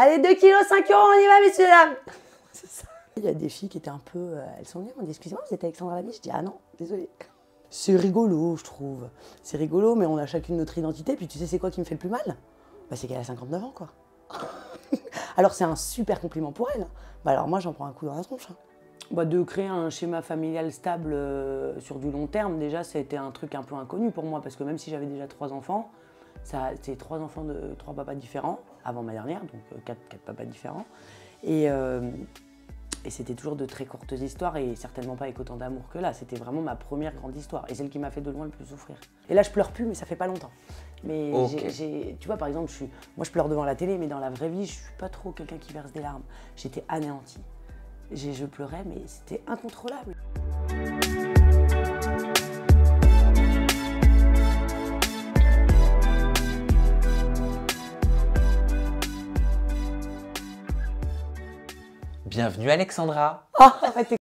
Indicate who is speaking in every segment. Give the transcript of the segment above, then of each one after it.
Speaker 1: Allez, 2 kilos, 5 euros, on y va, messieurs, dames. C'est ça. Il y a des filles qui étaient un peu... elles sont venues, elles m'ont dit, excusez-moi, vous êtes Alexandra Lamy? Je dis, ah non, désolée. C'est rigolo, je trouve. C'est rigolo, mais on a chacune notre identité. Puis tu sais, c'est quoi qui me fait le plus mal? Bah, c'est qu'elle a 59 ans, quoi. Alors, c'est un super compliment pour elle. Bah, alors moi, j'en prends un coup dans la tronche. Bah, de créer un schéma familial stable sur du long terme, déjà, c'était un truc un peu inconnu pour moi. Parce que même si j'avais déjà 3 enfants, c'était 3 enfants de 3 papas différents, avant ma dernière, donc 4 papas différents. Et c'était toujours de très courtes histoires et certainement pas avec autant d'amour que là. C'était vraiment ma première grande histoire et celle qui m'a fait de loin le plus souffrir. Et là, je pleure plus, mais ça fait pas longtemps. Mais
Speaker 2: okay.
Speaker 1: Tu vois, par exemple, moi je pleure devant la télé, mais dans la vraie vie, je suis pas trop quelqu'un qui verse des larmes. J'étais anéantie. Je pleurais, mais c'était incontrôlable.
Speaker 2: Bienvenue Alexandra.
Speaker 1: Oh, arrête.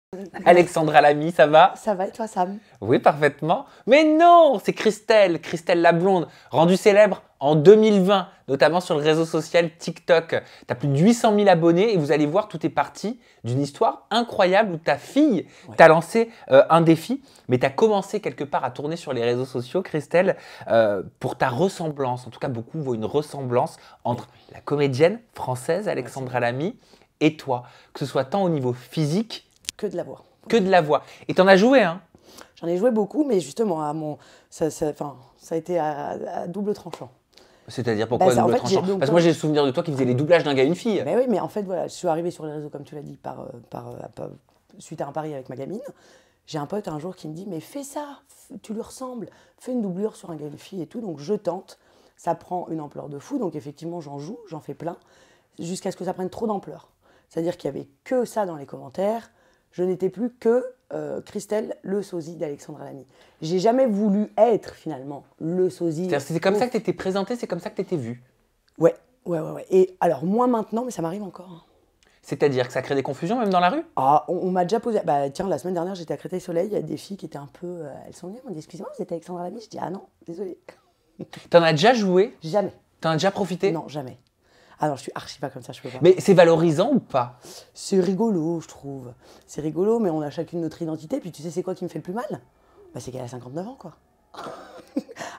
Speaker 2: Alexandra Lamy, ça va?
Speaker 1: Ça va et toi, Sam?
Speaker 2: Oui, parfaitement. Mais non, c'est Christelle, Christelle la blonde, rendue célèbre en 2020, notamment sur le réseau social TikTok. Tu as plus de 800 000 abonnés et vous allez voir, tout est parti d'une histoire incroyable où ta fille t'a lancé un défi, mais tu as commencé quelque part à tourner sur les réseaux sociaux, Christelle, pour ta ressemblance. En tout cas, beaucoup voient une ressemblance entre la comédienne française Alexandra Lamy et toi, que ce soit tant au niveau physique
Speaker 1: que de la voix.
Speaker 2: Que de la voix. Et t'en as joué, hein?
Speaker 1: J'en ai joué beaucoup, mais justement, ça a été à double tranchant.
Speaker 2: C'est-à-dire pourquoi double tranchant? Parce que moi j'ai le souvenir de toi qui faisait les doublages d'un gars et une fille.
Speaker 1: Mais oui, mais en fait, voilà, je suis arrivée sur les réseaux, comme tu l'as dit, suite à un pari avec ma gamine. J'ai un pote un jour qui me dit, mais fais ça, tu lui ressembles, fais une doublure sur un gars et une fille et tout. Donc je tente, ça prend une ampleur de fou, donc effectivement j'en joue, j'en fais plein, jusqu'à ce que ça prenne trop d'ampleur. C'est-à-dire qu'il n'y avait que ça dans les commentaires. Je n'étais plus que Christelle, le sosie d'Alexandra Lamy. J'ai jamais voulu être finalement le sosie.
Speaker 2: C'est comme ça que tu étais présentée, c'est comme ça que tu étais vue.
Speaker 1: Ouais. Et alors moi maintenant, mais ça m'arrive encore. Hein.
Speaker 2: C'est-à-dire que ça crée des confusions même dans la rue?
Speaker 1: Ah, on m'a déjà posé. Bah tiens, la semaine dernière, j'étais à Créteil-Soleil, il y a des filles qui étaient un peu. Elles sont venues, elles m'ont dit excusez-moi, vous êtes Alexandra Lamy? Je dis ah non, désolée.
Speaker 2: T'en as déjà joué?
Speaker 1: Jamais.
Speaker 2: T'en as déjà profité?
Speaker 1: Non, jamais. Ah non, je suis archi pas comme ça, je peux pas.
Speaker 2: Mais c'est valorisant ou pas?
Speaker 1: C'est rigolo, je trouve. C'est rigolo, mais on a chacune notre identité. Puis tu sais, c'est quoi qui me fait le plus mal? Bah, c'est qu'elle a 59 ans, quoi.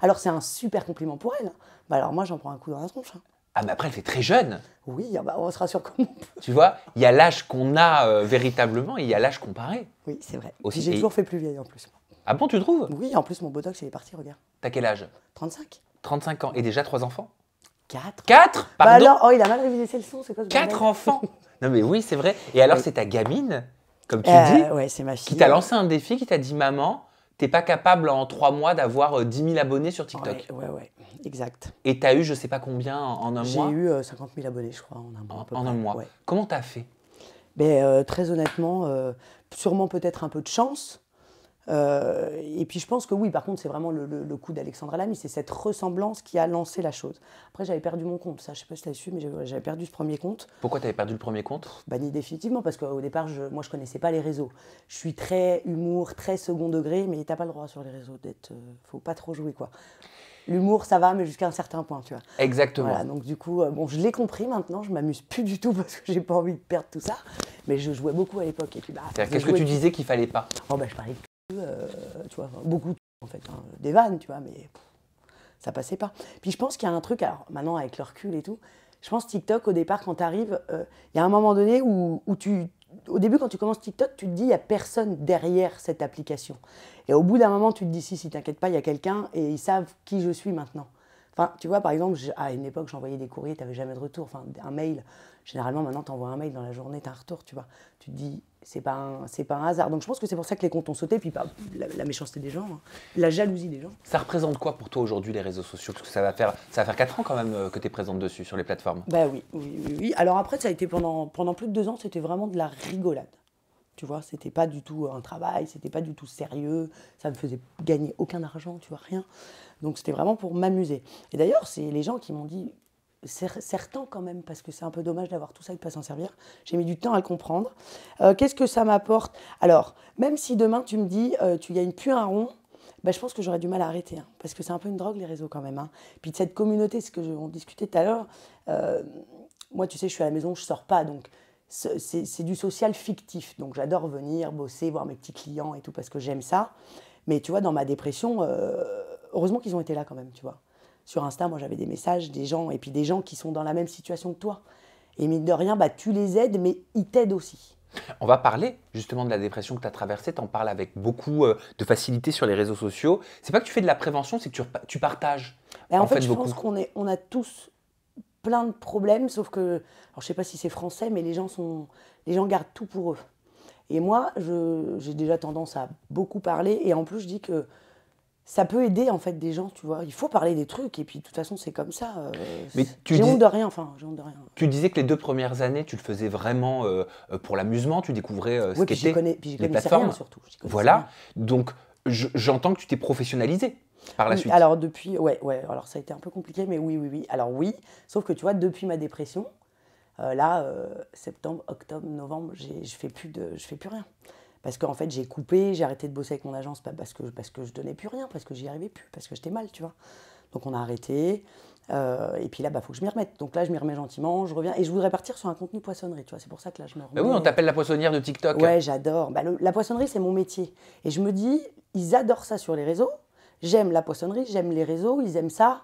Speaker 1: Alors, c'est un super compliment pour elle. Bah, alors moi, j'en prends un coup dans la tronche. Hein.
Speaker 2: Ah, mais après, elle fait très jeune.
Speaker 1: Oui, bah, on se rassure comment.
Speaker 2: Tu vois, il y a l'âge qu'on a véritablement et il y a l'âge comparé.
Speaker 1: Oui, c'est vrai.
Speaker 2: Aussi,
Speaker 1: j'ai toujours fait plus vieille en plus.
Speaker 2: Ah bon, tu trouves?
Speaker 1: Oui, en plus, mon botox, il est parti, regarde.
Speaker 2: T'as quel âge?
Speaker 1: 35.
Speaker 2: 35 ans et déjà 3 enfants?
Speaker 1: 4.
Speaker 2: 4?
Speaker 1: Bah
Speaker 2: Pardon?
Speaker 1: alors, oh, il a mal révisé ses leçons, c'est quoi ce
Speaker 2: 4 enfants? Non mais oui, c'est vrai. Et alors, c'est ta gamine, comme tu dis,
Speaker 1: ouais, c'est ma fille.
Speaker 2: qui t'a lancé un défi, qui t'a dit « Maman, t'es pas capable en 3 mois d'avoir 10 000 abonnés sur TikTok. »
Speaker 1: Ouais, exact.
Speaker 2: Et t'as eu je sais pas combien en un mois?
Speaker 1: J'ai eu 50 000 abonnés, je crois, en un mois.
Speaker 2: En un mois. Ouais. Comment t'as fait?
Speaker 1: Très honnêtement, sûrement peut-être un peu de chance. Et puis je pense que oui, par contre, c'est vraiment le coup d'Alexandra Lamy, c'est cette ressemblance qui a lancé la chose. Après, j'avais perdu mon compte, ça, je sais pas si tu as su, mais j'avais perdu ce premier compte.
Speaker 2: Pourquoi tu avais perdu le premier compte?
Speaker 1: Banni définitivement, parce qu'au départ, moi, je connaissais pas les réseaux. Je suis très humour, très second degré, mais t'as pas le droit sur les réseaux d'être... faut pas trop jouer, quoi. L'humour, ça va, mais jusqu'à un certain point, tu vois.
Speaker 2: Exactement.
Speaker 1: Voilà, donc du coup, bon, je l'ai compris maintenant, je m'amuse plus du tout parce que j'ai pas envie de perdre tout ça, mais je jouais beaucoup à l'époque. Et puis,
Speaker 2: qu'est-ce que tu disais qu'il fallait pas?
Speaker 1: Oh, je parlais tu vois, beaucoup en fait, hein, des vannes, tu vois, mais ça passait pas. Puis je pense qu'il y a un truc, alors maintenant avec le recul et tout, je pense TikTok au départ quand tu arrives, il y a un moment donné où au début quand tu commences TikTok, tu te dis il y a personne derrière cette application. Et au bout d'un moment tu te dis si t'inquiète pas, il y a quelqu'un et ils savent qui je suis maintenant. Enfin, tu vois, par exemple, à une époque, j'envoyais des courriers, tu n'avais jamais de retour. Enfin, un mail, généralement, maintenant, tu envoies un mail dans la journée, tu as un retour, tu vois. Tu te dis, c'est pas un hasard. Donc, je pense que c'est pour ça que les comptes ont sauté, puis la méchanceté des gens, hein, la jalousie des gens.
Speaker 2: Ça représente quoi pour toi aujourd'hui, les réseaux sociaux? Parce que ça va faire 4 ans quand même que tu es présente dessus, sur les plateformes.
Speaker 1: Bah oui. Alors après, ça a été pendant plus de 2 ans, c'était vraiment de la rigolade. Tu vois, c'était pas du tout un travail, c'était pas du tout sérieux, ça me faisait gagner aucun argent, tu vois, rien. Donc c'était vraiment pour m'amuser. Et d'ailleurs, c'est les gens qui m'ont dit, certains quand même, parce que c'est un peu dommage d'avoir tout ça et de pas s'en servir. J'ai mis du temps à le comprendre. Qu'est-ce que ça m'apporte? Alors, même si demain tu me dis, tu gagnes plus un rond, je pense que j'aurais du mal à arrêter, hein, parce que c'est un peu une drogue les réseaux quand même. Hein. Puis de cette communauté, ce que on discutait tout à l'heure, moi, tu sais, je suis à la maison, je sors pas, donc c'est du social fictif. Donc j'adore venir, bosser, voir mes petits clients et tout, parce que j'aime ça. Mais tu vois, dans ma dépression, heureusement qu'ils ont été là quand même, tu vois. Sur Insta, moi, j'avais des messages, des gens, et puis des gens qui sont dans la même situation que toi. Et mine de rien, bah, tu les aides, mais ils t'aident aussi.
Speaker 2: On va parler justement de la dépression que tu as traversée. Tu en parles avec beaucoup de facilité sur les réseaux sociaux. C'est pas que tu fais de la prévention, c'est que tu partages.
Speaker 1: Et en fait, je
Speaker 2: beaucoup.
Speaker 1: pense on a tous plein de problèmes, sauf que, alors je sais pas si c'est français, mais les gens gardent tout pour eux. Et moi, j'ai déjà tendance à beaucoup parler, et en plus, je dis que ça peut aider en fait des gens, tu vois. Il faut parler des trucs, et puis de toute façon, c'est comme ça.
Speaker 2: Mais
Speaker 1: j'ai honte de rien, enfin, j'ai honte de rien.
Speaker 2: Tu disais que les 2 premières années, tu le faisais vraiment pour l'amusement, tu découvrais ce
Speaker 1: Oui,
Speaker 2: qu'étaient les plateformes.
Speaker 1: Rien, surtout.
Speaker 2: Voilà,
Speaker 1: Rien.
Speaker 2: donc j'entends que tu t'es professionnalisé par la
Speaker 1: Oui,
Speaker 2: suite.
Speaker 1: alors depuis, ouais, alors ça a été un peu compliqué, mais oui. Alors oui, sauf que tu vois, depuis ma dépression, septembre, octobre, novembre, je fais plus rien. Parce qu'en fait, j'ai coupé, j'ai arrêté de bosser avec mon agence parce que je donnais plus rien, parce que j'y arrivais plus, parce que j'étais mal, tu vois. Donc on a arrêté, et puis là, faut que je m'y remette. Donc là, je m'y remets gentiment, je reviens, et je voudrais partir sur un contenu poissonnerie, tu vois. C'est pour ça que là, je me remets.
Speaker 2: Bah oui, on t'appelle la poissonnière de TikTok.
Speaker 1: Ouais, j'adore. La poissonnerie, c'est mon métier. Et je me dis, ils adorent ça sur les réseaux. J'aime la poissonnerie, j'aime les réseaux, ils aiment ça.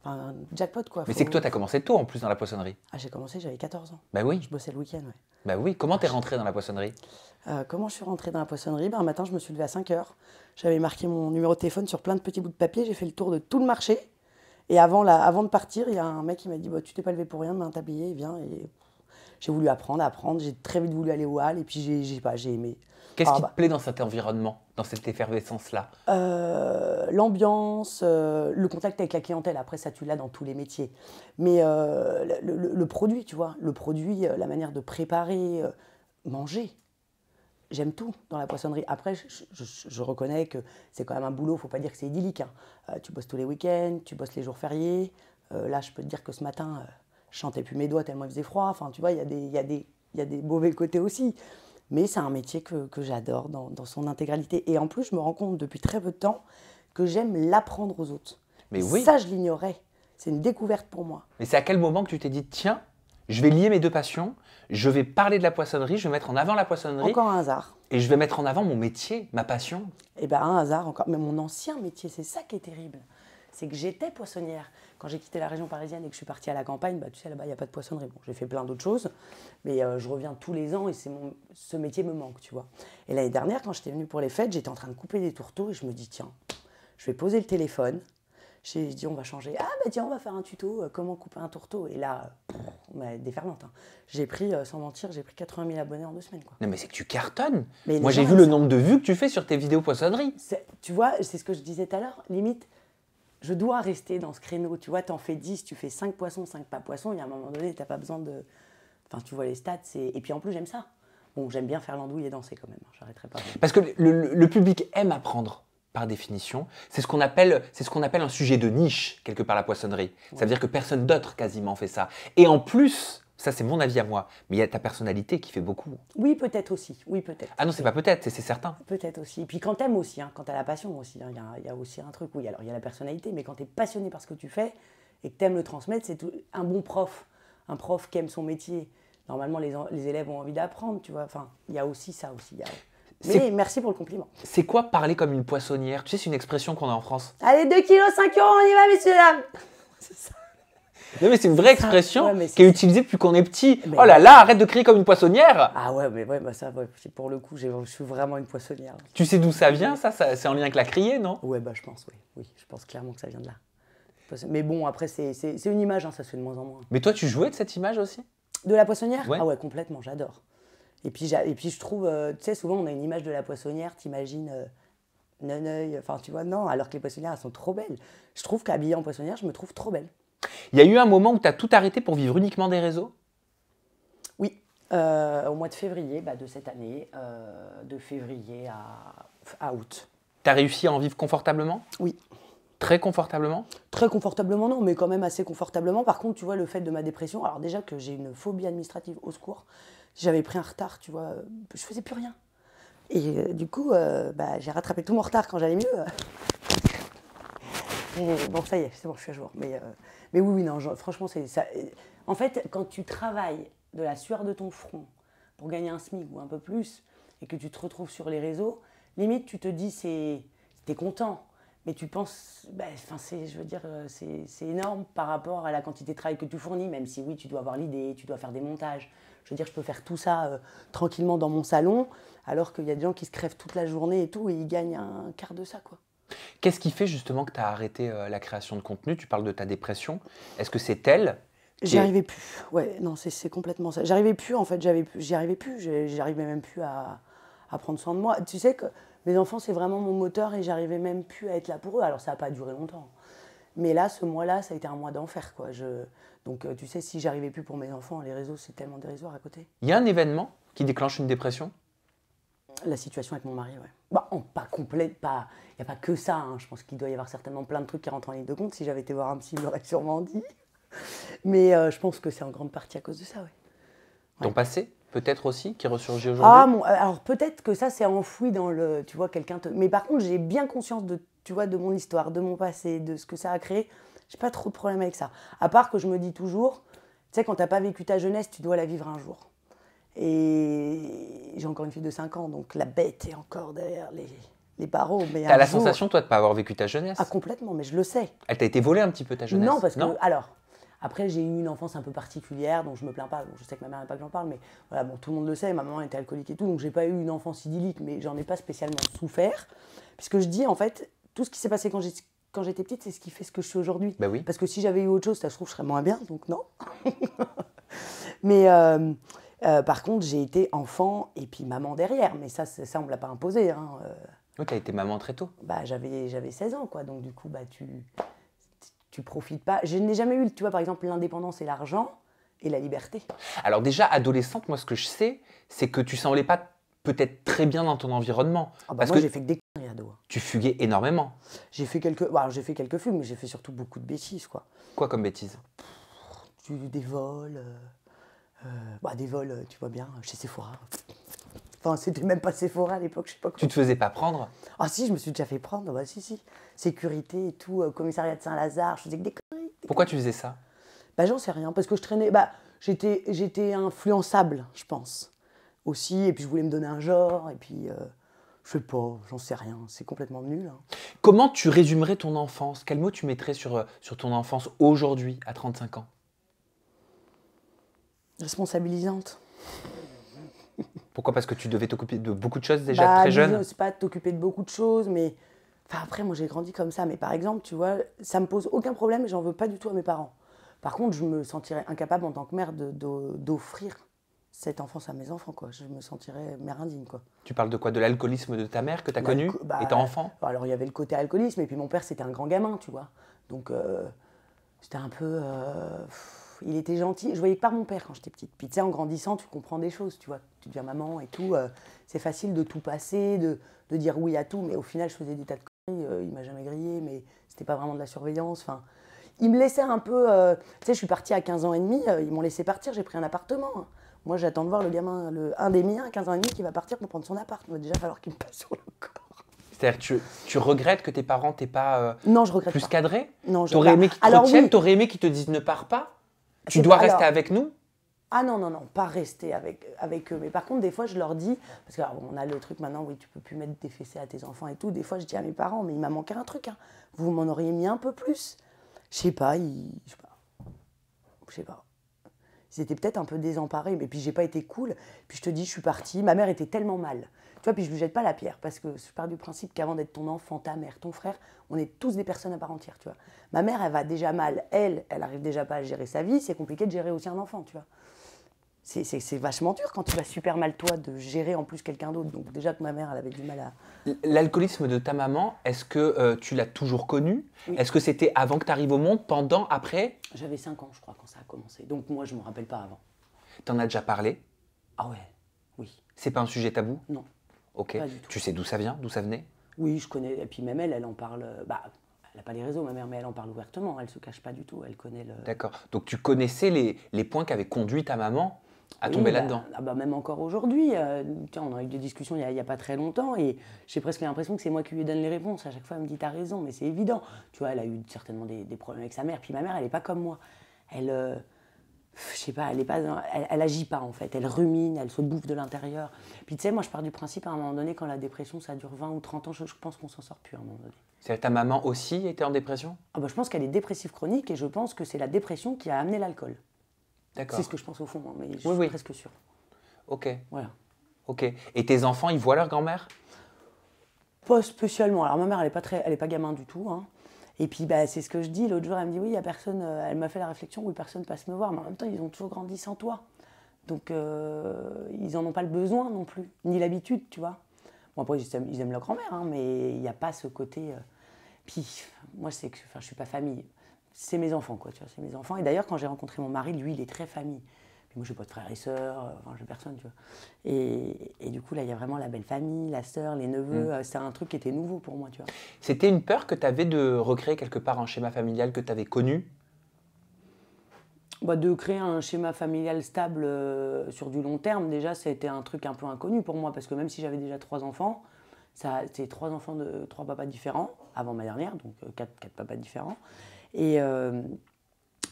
Speaker 1: Enfin, jackpot, quoi.
Speaker 2: Mais c'est que toi, tu as commencé tôt en plus dans la poissonnerie.
Speaker 1: Ah, j'ai commencé, j'avais 14 ans.
Speaker 2: Bah oui.
Speaker 1: Je bossais le week-end, ouais.
Speaker 2: Bah oui, comment t'es rentrée dans la poissonnerie?
Speaker 1: Comment je suis rentrée dans la poissonnerie? Un matin, je me suis levée à 5 heures. J'avais marqué mon numéro de téléphone sur plein de petits bouts de papier. J'ai fait le tour de tout le marché. Et avant de partir, il y a un mec qui m'a dit bah, tu t'es pas levé pour rien, mais un tablier, viens. Et j'ai voulu apprendre. J'ai très vite voulu aller au hall. Et puis j'ai aimé.
Speaker 2: Qu'est-ce qui te plaît dans cet environnement, dans cette effervescence-là?
Speaker 1: L'ambiance, le contact avec la clientèle. Après, ça, tu l'as dans tous les métiers. Mais le produit, tu vois. Le produit, la manière de préparer, manger. J'aime tout dans la poissonnerie. Après, je reconnais que c'est quand même un boulot, il ne faut pas dire que c'est idyllique. Hein. Tu bosses tous les week-ends, tu bosses les jours fériés. Là, je peux te dire que ce matin, je chantais plus mes doigts tellement il faisait froid. Enfin, tu vois, il y a des mauvais côtés aussi. Mais c'est un métier que j'adore dans son intégralité. Et en plus, je me rends compte depuis très peu de temps que j'aime l'apprendre aux autres.
Speaker 2: Mais oui.
Speaker 1: Ça, je l'ignorais. C'est une découverte pour moi.
Speaker 2: Mais c'est à quel moment que tu t'es dit, tiens, je vais lier mes 2 passions, je vais parler de la poissonnerie, je vais mettre en avant la poissonnerie.
Speaker 1: Encore un hasard.
Speaker 2: Et je vais mettre en avant mon métier, ma passion.
Speaker 1: Eh bien, un hasard encore. Mais mon ancien métier, c'est ça qui est terrible. C'est que j'étais poissonnière. Quand j'ai quitté la région parisienne et que je suis partie à la campagne, tu sais, là-bas, il n'y a pas de poissonnerie. Bon, j'ai fait plein d'autres choses, mais je reviens tous les ans et ce métier me manque, tu vois. Et l'année dernière, quand j'étais venue pour les fêtes, j'étais en train de couper des tourteaux et je me dis, tiens, je vais poser le téléphone. J'ai dit, on va changer. Ah, tiens, on va faire un tuto, comment couper un tourteau. Et là, déferlante. Hein. J'ai pris, sans mentir, 80 000 abonnés en 2 semaines. Quoi.
Speaker 2: Non, mais c'est que tu cartonnes.
Speaker 1: Mais
Speaker 2: moi, j'ai vu le nombre de vues que tu fais sur tes vidéos poissonnerie.
Speaker 1: Tu vois, c'est ce que je disais tout à l'heure. Limite, je dois rester dans ce créneau. Tu vois, t'en fais 10, tu fais 5 poissons, 5 pas poissons. Il y a un moment donné, t'as pas besoin de... Enfin, tu vois les stats. Et puis en plus, j'aime ça. Bon, j'aime bien faire l'andouille et danser quand même. J'arrêterai pas.
Speaker 2: Parce que le public aime apprendre. Par définition, c'est ce qu'on appelle un sujet de niche, quelque part, la poissonnerie. Ouais. Ça veut dire que personne d'autre quasiment fait ça. Et en plus, ça c'est mon avis à moi, mais il y a ta personnalité qui fait beaucoup.
Speaker 1: Oui, peut-être aussi. Oui, peut-être.
Speaker 2: Ah non, c'est pas peut-être, c'est certain.
Speaker 1: Peut-être aussi. Puis quand t'aimes aussi, hein, quand t'as la passion aussi, hein, y a aussi un truc. Oui, alors il y a la personnalité, mais quand t'es passionné par ce que tu fais et que t'aimes le transmettre, c'est un bon prof. Un prof qui aime son métier. Normalement, les élèves ont envie d'apprendre, tu vois. Enfin, il y a aussi ça aussi. Mais merci pour le compliment.
Speaker 2: C'est quoi parler comme une poissonnière? Tu sais, c'est une expression qu'on a en France.
Speaker 1: Allez, 2 kilos, 5 euros, on y va, messieurs, dames. C'est ça.
Speaker 2: Non, mais c'est une vraie expression qui est utilisée depuis qu'on est petit.
Speaker 1: Mais
Speaker 2: oh là là, arrête de crier comme une poissonnière.
Speaker 1: Ah ouais, mais ça, pour le coup, je suis vraiment une poissonnière.
Speaker 2: Tu sais d'où ça vient, ça c'est en lien avec la criée, non?
Speaker 1: Ouais, je pense, oui. Oui, je pense clairement que ça vient de là. Mais bon, après, c'est une image, hein, ça se fait de moins en moins.
Speaker 2: Mais toi, tu jouais de cette image aussi?
Speaker 1: De la poissonnière?
Speaker 2: Ouais.
Speaker 1: Ah ouais, complètement, j'adore. Et puis je trouve, tu sais, souvent on a une image de la poissonnière, t'imagines non-œil, enfin tu vois, non, alors que les poissonnières, elles sont trop belles. Je trouve qu'habillée en poissonnière, je me trouve trop belle.
Speaker 2: Il y a eu un moment où tu as tout arrêté pour vivre uniquement des réseaux?
Speaker 1: Oui, au mois de février de cette année, de février à août.
Speaker 2: Tu as réussi à en vivre confortablement?
Speaker 1: Oui.
Speaker 2: Très confortablement?
Speaker 1: Très confortablement, non, mais quand même assez confortablement. Par contre, tu vois, le fait de ma dépression, alors déjà que j'ai une phobie administrative, au secours, j'avais pris un retard, tu vois, je faisais plus rien. Et du coup, j'ai rattrapé tout mon retard quand j'allais mieux. Bon, ça y est, c'est bon, je suis à jour. Mais oui, oui, non, franchement, c'est ça. En fait, quand tu travailles de la sueur de ton front pour gagner un SMIC ou un peu plus, et que tu te retrouves sur les réseaux, limite, tu te dis, t'es content. Mais tu penses, je veux dire, c'est énorme par rapport à la quantité de travail que tu fournis, même si oui, tu dois avoir l'idée, tu dois faire des montages. Je veux dire, je peux faire tout ça tranquillement dans mon salon, alors qu'il y a des gens qui se crèvent toute la journée et tout, et ils gagnent un quart de ça, quoi.
Speaker 2: Qu'est-ce qui fait justement que tu as arrêté la création de contenu? Tu parles de ta dépression. Est-ce que c'est elle
Speaker 1: J'y arrivais plus. Ouais, non, c'est complètement ça. J'arrivais plus, en fait, j'y arrivais plus. J'arrivais même plus à prendre soin de moi. Tu sais que mes enfants, c'est vraiment mon moteur et j'arrivais même plus à être là pour eux. Alors, ça n'a pas duré longtemps. Mais là, ce mois-là, ça a été un mois d'enfer, quoi. Donc, tu sais, si j'arrivais plus pour mes enfants, les réseaux, c'est tellement dérisoire à côté.
Speaker 2: Il y a un événement qui déclenche une dépression?
Speaker 1: La situation avec mon mari, ouais. Bah, pas complète, pas. Il n'y a pas que ça, hein. Je pense qu'il doit y avoir certainement plein de trucs qui rentrent en ligne de compte. Si j'avais été voir un psy, il m'aurait sûrement dit. Mais je pense que c'est en grande partie à cause de ça, ouais.
Speaker 2: Ton passé, peut-être aussi, qui ressurgit
Speaker 1: Ah,
Speaker 2: aujourd'hui?
Speaker 1: alors peut-être que ça, c'est enfoui dans le. Tu vois, quelqu'un te. Mais par contre, j'ai bien conscience de, tu vois, de mon histoire, de mon passé, de ce que ça a créé. J'ai pas trop de problème avec ça. À part que je me dis toujours, tu sais, quand t'as pas vécu ta jeunesse, tu dois la vivre un jour. Et j'ai encore une fille de 5 ans, donc la bête est encore derrière les barreaux. Mais
Speaker 2: T'as
Speaker 1: un
Speaker 2: la
Speaker 1: jour-
Speaker 2: sensation, toi, de ne pas avoir vécu ta jeunesse?
Speaker 1: Ah, complètement, mais je le sais.
Speaker 2: Elle t'a été volée un petit peu, ta jeunesse?
Speaker 1: Non, parce que. Alors, après, j'ai eu une enfance un peu particulière, donc je me plains pas. Bon, je sais que ma mère n'aime pas que j'en parle, mais voilà, bon, tout le monde le sait, ma maman était alcoolique et tout, donc j'ai pas eu une enfance idyllique, mais j'en ai pas spécialement souffert. Puisque je dis, en fait, tout ce qui s'est passé quand j'étais petite, c'est ce qui fait ce que je suis aujourd'hui.
Speaker 2: Bah oui.
Speaker 1: Parce que si j'avais eu autre chose, ça se trouve, je serais moins bien, donc non. Mais par contre, j'ai été enfant et puis maman derrière, mais ça on me l'a pas imposé, hein.
Speaker 2: Oui, t'as été maman très tôt.
Speaker 1: Bah, j'avais 16 ans, quoi, donc du coup, bah, tu profites pas. Je n'ai jamais eu, tu vois, par exemple, l'indépendance et l'argent et la liberté.
Speaker 2: Alors déjà, adolescente, moi, ce que je sais, c'est que tu semblais pas peut-être très bien dans ton environnement.
Speaker 1: Ah bah
Speaker 2: parce
Speaker 1: moi,
Speaker 2: que
Speaker 1: j'ai fait que des conneries ado.
Speaker 2: tu fuguais énormément.
Speaker 1: J'ai fait quelques fugues, mais j'ai fait surtout beaucoup de bêtises, quoi.
Speaker 2: Quoi comme bêtises?
Speaker 1: J'ai eu des vols, des vols, tu vois bien, chez Sephora. Enfin, c'était même pas Sephora à l'époque, je sais pas quoi.
Speaker 2: Tu te faisais pas prendre?
Speaker 1: Ah si, je me suis déjà fait prendre, bah si. Sécurité et tout, commissariat de Saint-Lazare, je faisais que des conneries.
Speaker 2: Pourquoi tu faisais ça?
Speaker 1: Bah j'en sais rien, parce que je traînais, j'étais influençable, je pense, aussi, et puis je voulais me donner un genre, et puis, je sais pas, j'en sais rien, c'est complètement nul, hein.
Speaker 2: Comment tu résumerais ton enfance? Quel mot tu mettrais sur ton enfance aujourd'hui, à 35 ans?
Speaker 1: Responsabilisante.
Speaker 2: Pourquoi? Parce que tu devais t'occuper de beaucoup de choses déjà très jeune?
Speaker 1: C'est pas t'occuper de beaucoup de choses, mais... Enfin, après, moi, j'ai grandi comme ça, mais par exemple, tu vois, ça me pose aucun problème, et j'en veux pas du tout à mes parents. Par contre, je me sentirais incapable en tant que mère d'offrir cette enfance à mes enfants, quoi. Je me sentirais mère indigne, quoi.
Speaker 2: Tu parles de quoi? De l'alcoolisme de ta mère que tu as connu étant enfant?
Speaker 1: Alors, il y avait le côté alcoolisme, et puis mon père, c'était un grand gamin, tu vois. Donc, c'était un peu... il était gentil. Je voyais que par mon père quand j'étais petite. Puis, tu sais, en grandissant, tu comprends des choses, tu vois. Tu deviens maman et tout. C'est facile de tout passer, de dire oui à tout, mais au final, je faisais des tas de conneries. Il m'a jamais grillé, mais c'était pas vraiment de la surveillance. Enfin, il me laissait un peu... tu sais, je suis partie à 15 ans et demi, ils m'ont laissé partir, j'ai pris un appartement, hein. Moi, j'attends de voir le gamin, un des miens, à 15 ans et demi, qui va partir pour prendre son appart. Il va déjà falloir qu'il me passe sur le corps.
Speaker 2: C'est-à-dire que tu regrettes que tes parents t'aient pas
Speaker 1: Non, je regrette
Speaker 2: plus
Speaker 1: pas.
Speaker 2: cadré?
Speaker 1: Non, je
Speaker 2: T'aurais aimé qu'ils te
Speaker 1: Alors,
Speaker 2: retiennent?
Speaker 1: oui.
Speaker 2: T'aurais aimé qu'ils te disent ne pars pas? Tu
Speaker 1: C'est
Speaker 2: dois
Speaker 1: pas-
Speaker 2: rester
Speaker 1: alors-
Speaker 2: avec nous?
Speaker 1: Ah non, pas rester avec eux. Mais par contre, des fois, je leur dis, parce qu'on a le truc maintenant, oui, tu peux plus mettre des fessées à tes enfants et tout. Des fois, je dis à mes parents, mais il m'a manqué un truc, hein. Vous m'en auriez mis un peu plus. Je sais pas. Ils étaient peut-être un peu désemparés, mais puis j'ai pas été cool. Puis je te dis, je suis partie. Ma mère était tellement mal. Tu vois, puis je lui jette pas la pierre, parce que je pars du principe qu'avant d'être ton enfant, ta mère, ton frère, on est tous des personnes à part entière, tu vois. Ma mère, elle va déjà mal. Elle arrive déjà pas à gérer sa vie. C'est compliqué de gérer aussi un enfant, tu vois. C'est vachement dur quand tu vas super mal, toi, de gérer en plus quelqu'un d'autre. Donc déjà que ma mère, elle avait du mal à...
Speaker 2: L'alcoolisme de ta maman, est-ce que tu l'as toujours connu?
Speaker 1: Oui.
Speaker 2: Est-ce que c'était avant que tu arrives au monde, pendant, après?
Speaker 1: J'avais 5 ans, je crois, quand ça a commencé. Donc moi, je me rappelle pas avant.
Speaker 2: T'en as déjà parlé?
Speaker 1: Ah ouais, oui.
Speaker 2: C'est pas un sujet tabou?
Speaker 1: Non.
Speaker 2: Ok.
Speaker 1: Pas du tout.
Speaker 2: Tu sais d'où ça vient? D'où ça venait?
Speaker 1: Oui, je connais. Et puis même elle en parle... elle n'a pas les réseaux, ma mère, mais elle en parle ouvertement. Elle se cache pas du tout. Elle connaît le...
Speaker 2: D'accord. Donc tu connaissais les points qui avaient conduit ta maman à tomber là-dedans.
Speaker 1: Même encore aujourd'hui, on a eu des discussions il y a pas très longtemps et j'ai presque l'impression que c'est moi qui lui donne les réponses. À chaque fois, elle me dit, t'as raison, mais c'est évident. Tu vois, elle a eu certainement des problèmes avec sa mère. Puis ma mère, elle n'est pas comme moi. Elle, je sais pas, elle agit pas en fait. Elle rumine, elle se bouffe de l'intérieur. Puis tu sais, moi, je pars du principe à un moment donné, quand la dépression, ça dure 20 ou 30 ans, je pense qu'on s'en sort plus à un moment donné.
Speaker 2: C'est ta maman aussi était en dépression?
Speaker 1: Je pense qu'elle est dépressive chronique et je pense que c'est la dépression qui a amené l'alcool.
Speaker 2: D'accord.
Speaker 1: C'est ce que je pense au fond, mais je suis presque sûre.
Speaker 2: Ok.
Speaker 1: Voilà.
Speaker 2: Ok. Et tes enfants, ils voient leur grand-mère?
Speaker 1: Pas spécialement. Alors ma mère, elle est pas gamin du tout. Hein. Et puis c'est ce que je dis. L'autre jour, elle me dit oui, il y a personne. Elle m'a fait la réflexion, oui, personne passe me voir. Mais en même temps, ils ont toujours grandi sans toi. Donc ils en ont pas le besoin non plus, ni l'habitude, tu vois. Bon après ils aiment leur grand-mère, hein, mais il n'y a pas ce côté. Puis moi, je suis pas famille. C'est mes enfants, quoi. Tu vois, c'est mes enfants. Et d'ailleurs, quand j'ai rencontré mon mari, lui, il est très famille. Puis moi, j'ai pas de frères et sœurs, j'ai personne, tu vois. Et du coup, là, il y a vraiment la belle famille, la sœur, les neveux. C'était un truc qui était nouveau pour moi, tu vois.
Speaker 2: C'était une peur que tu avais de recréer quelque part un schéma familial que tu avais connu?
Speaker 1: De créer un schéma familial stable sur du long terme, déjà, c'était un truc un peu inconnu pour moi. Parce que même si j'avais déjà 3 enfants, c'était 3 enfants de 3 papas différents, avant ma dernière, donc 4 papas différents. Et